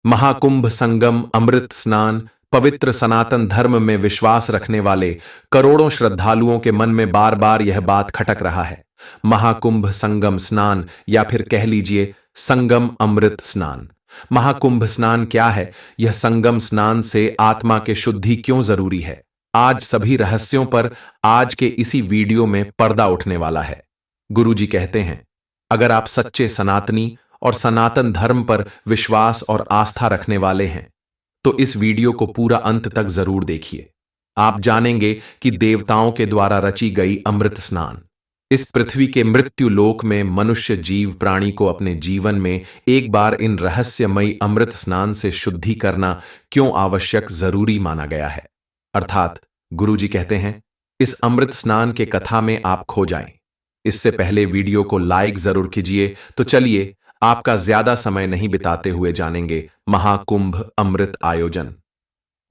महाकुंभ संगम अमृत स्नान पवित्र सनातन धर्म में विश्वास रखने वाले करोड़ों श्रद्धालुओं के मन में बार बार यह बात खटक रहा है। महाकुंभ संगम स्नान या फिर कह लीजिए संगम अमृत स्नान। महाकुंभ स्नान क्या है? यह संगम स्नान से आत्मा के शुद्धि क्यों जरूरी है? आज सभी रहस्यों पर आज के इसी वीडियो में पर्दा उठने वाला है। गुरुजी कहते हैं, अगर आप सच्चे सनातनी और सनातन धर्म पर विश्वास और आस्था रखने वाले हैं तो इस वीडियो को पूरा अंत तक जरूर देखिए। आप जानेंगे कि देवताओं के द्वारा रची गई अमृत स्नान इस पृथ्वी के मृत्यु लोक में मनुष्य जीव प्राणी को अपने जीवन में एक बार इन रहस्यमयी अमृत स्नान से शुद्धि करना क्यों आवश्यक जरूरी माना गया है। अर्थात गुरुजी कहते हैं, इस अमृत स्नान के कथा में आप खो जाएं। इससे पहले वीडियो को लाइक जरूर कीजिए। तो चलिए, आपका ज्यादा समय नहीं बिताते हुए जानेंगे महाकुंभ अमृत आयोजन।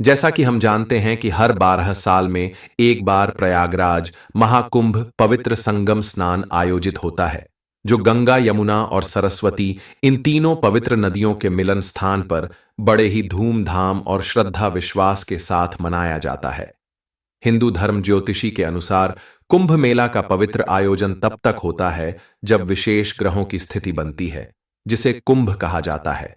जैसा कि हम जानते हैं कि हर 12 साल में एक बार प्रयागराज महाकुंभ पवित्र संगम स्नान आयोजित होता है, जो गंगा, यमुना और सरस्वती इन तीनों पवित्र नदियों के मिलन स्थान पर बड़े ही धूमधाम और श्रद्धा विश्वास के साथ मनाया जाता है। हिंदू धर्म ज्योतिषी के अनुसार कुंभ मेला का पवित्र आयोजन तब तक होता है जब विशेष ग्रहों की स्थिति बनती है, जिसे कुंभ कहा जाता है।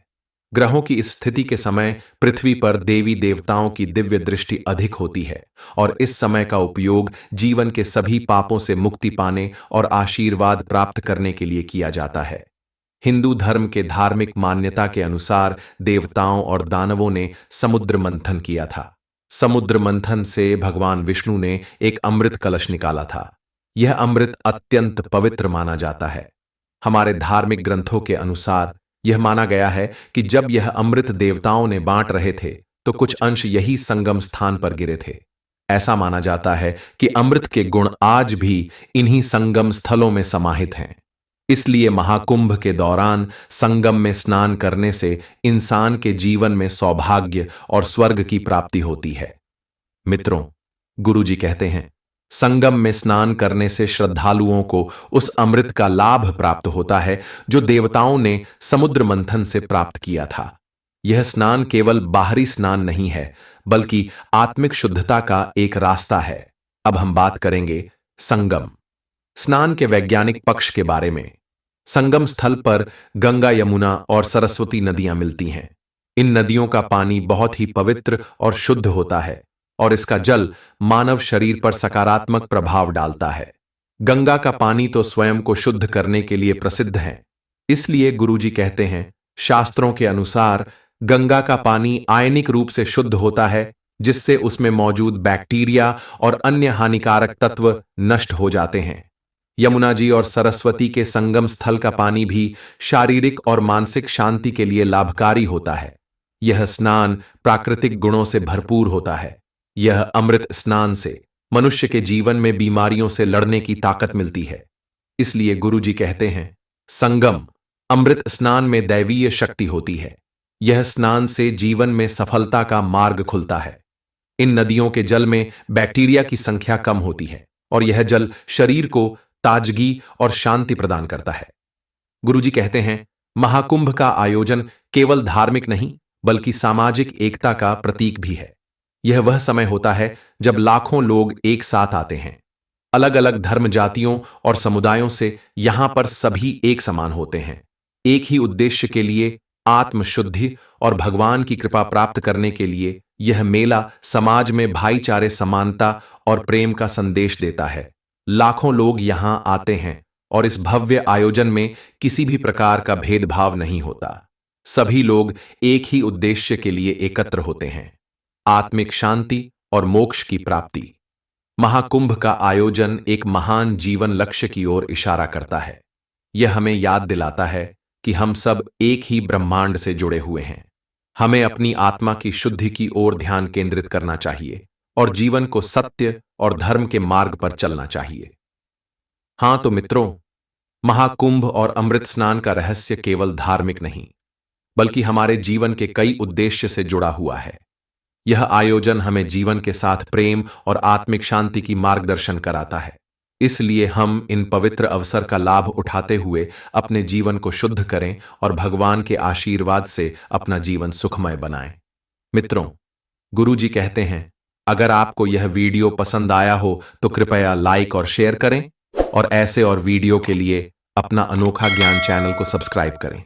ग्रहों की इस स्थिति के समय पृथ्वी पर देवी देवताओं की दिव्य दृष्टि अधिक होती है और इस समय का उपयोग जीवन के सभी पापों से मुक्ति पाने और आशीर्वाद प्राप्त करने के लिए किया जाता है। हिंदू धर्म के धार्मिक मान्यता के अनुसार देवताओं और दानवों ने समुद्र मंथन किया था। समुद्र मंथन से भगवान विष्णु ने एक अमृत कलश निकाला था। यह अमृत अत्यंत पवित्र माना जाता है। हमारे धार्मिक ग्रंथों के अनुसार यह माना गया है कि जब यह अमृत देवताओं ने बांट रहे थे तो कुछ अंश यही संगम स्थान पर गिरे थे। ऐसा माना जाता है कि अमृत के गुण आज भी इन्हीं संगम स्थलों में समाहित हैं। इसलिए महाकुंभ के दौरान संगम में स्नान करने से इंसान के जीवन में सौभाग्य और स्वर्ग की प्राप्ति होती है। मित्रों, गुरुजी कहते हैं, संगम में स्नान करने से श्रद्धालुओं को उस अमृत का लाभ प्राप्त होता है जो देवताओं ने समुद्र मंथन से प्राप्त किया था। यह स्नान केवल बाहरी स्नान नहीं है, बल्कि आत्मिक शुद्धता का एक रास्ता है। अब हम बात करेंगे संगम स्नान के वैज्ञानिक पक्ष के बारे में। संगम स्थल पर गंगा, यमुना और सरस्वती नदियां मिलती हैं। इन नदियों का पानी बहुत ही पवित्र और शुद्ध होता है और इसका जल मानव शरीर पर सकारात्मक प्रभाव डालता है। गंगा का पानी तो स्वयं को शुद्ध करने के लिए प्रसिद्ध है। इसलिए गुरुजी कहते हैं, शास्त्रों के अनुसार गंगा का पानी आयनिक रूप से शुद्ध होता है, जिससे उसमें मौजूद बैक्टीरिया और अन्य हानिकारक तत्व नष्ट हो जाते हैं। यमुना जी और सरस्वती के संगम स्थल का पानी भी शारीरिक और मानसिक शांति के लिए लाभकारी होता है। यह स्नान प्राकृतिक गुणों से भरपूर होता है। यह अमृत स्नान से मनुष्य के जीवन में बीमारियों से लड़ने की ताकत मिलती है। इसलिए गुरुजी कहते हैं, संगम अमृत स्नान में दैवीय शक्ति होती है। यह स्नान से जीवन में सफलता का मार्ग खुलता है। इन नदियों के जल में बैक्टीरिया की संख्या कम होती है और यह जल शरीर को ताजगी और शांति प्रदान करता है। गुरुजी कहते हैं, महाकुंभ का आयोजन केवल धार्मिक नहीं बल्कि सामाजिक एकता का प्रतीक भी है। यह वह समय होता है जब लाखों लोग एक साथ आते हैं। अलग अलग धर्म, जातियों और समुदायों से यहां पर सभी एक समान होते हैं। एक ही उद्देश्य के लिए, आत्मशुद्धि और भगवान की कृपा प्राप्त करने के लिए यह मेला समाज में भाईचारे, समानता और प्रेम का संदेश देता है। लाखों लोग यहां आते हैं और इस भव्य आयोजन में किसी भी प्रकार का भेदभाव नहीं होता। सभी लोग एक ही उद्देश्य के लिए एकत्र होते हैं, आत्मिक शांति और मोक्ष की प्राप्ति। महाकुंभ का आयोजन एक महान जीवन लक्ष्य की ओर इशारा करता है। यह हमें याद दिलाता है कि हम सब एक ही ब्रह्मांड से जुड़े हुए हैं। हमें अपनी आत्मा की शुद्धि की ओर ध्यान केंद्रित करना चाहिए और जीवन को सत्य और धर्म के मार्ग पर चलना चाहिए। हां तो मित्रों, महाकुंभ और अमृत स्नान का रहस्य केवल धार्मिक नहीं बल्कि हमारे जीवन के कई उद्देश्य से जुड़ा हुआ है। यह आयोजन हमें जीवन के साथ प्रेम और आत्मिक शांति की मार्गदर्शन कराता है। इसलिए हम इन पवित्र अवसर का लाभ उठाते हुए अपने जीवन को शुद्ध करें और भगवान के आशीर्वाद से अपना जीवन सुखमय बनाएं। मित्रों, गुरुजी कहते हैं, अगर आपको यह वीडियो पसंद आया हो तो कृपया लाइक और शेयर करें और ऐसे और वीडियो के लिए अपना अनोखा ज्ञान चैनल को सब्सक्राइब करें।